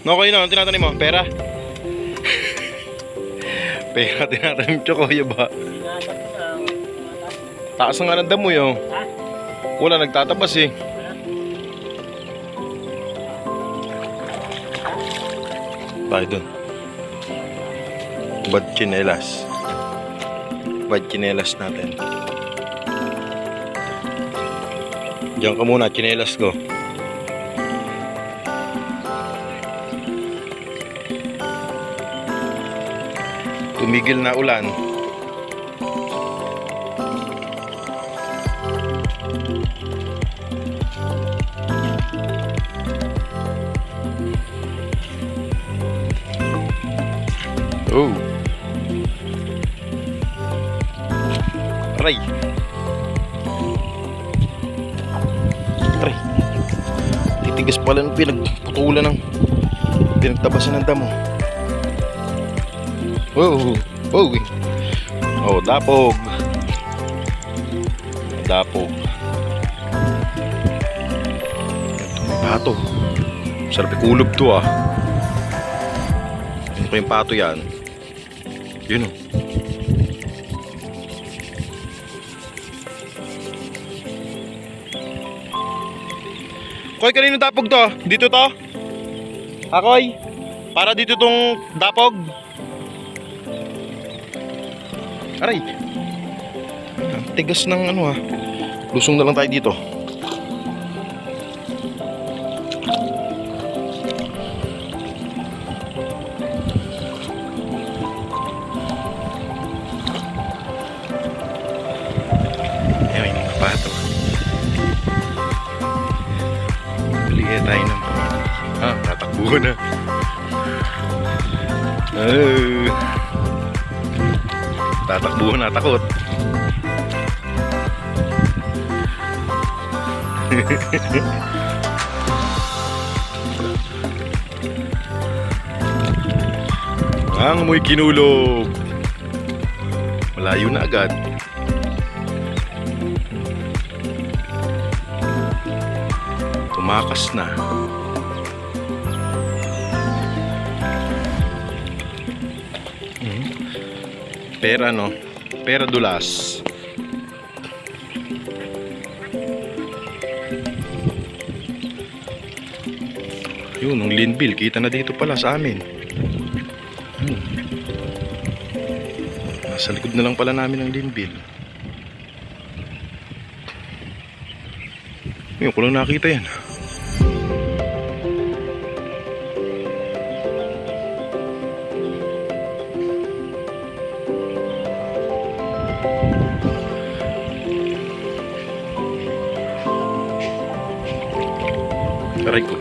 Okay na, tinatanim mo? Pera? Pera, tinatanim chokoyo ba? Taas nga ng damo yun. Wala, nagtatabas eh. Tayo dun. Bad chinelas. Bad chinelas natin. Diyan ka muna, chinelas ko. Tumigil na ulan. Oh. Aray. Aray. Titigas pala ng pinagputulan ng pinagtabasan ng damo. Oh, oh. Oh, dapog. Dapog. May pato. Sarap ikulob to ah. Ano pa yung pato yan? Yun oh. Koy, kanino dapog to? Dito to? Akoy? Para dito tong dapog? Aray. Tigas ng ano ah. Lusong na lang tayo dito. Ayun, may mga pato. Balihan tayo ng tatakbo na. Tatakbo na, takot. Ang amoy kinulog. Malayo na agad. Tumakas na. Pera no? Pera dulas. Yun, ang linbil, kita na dito pala sa amin. Nasa likod na lang pala namin ang linbil. Yun, ko lang nakita yan. Aray ko.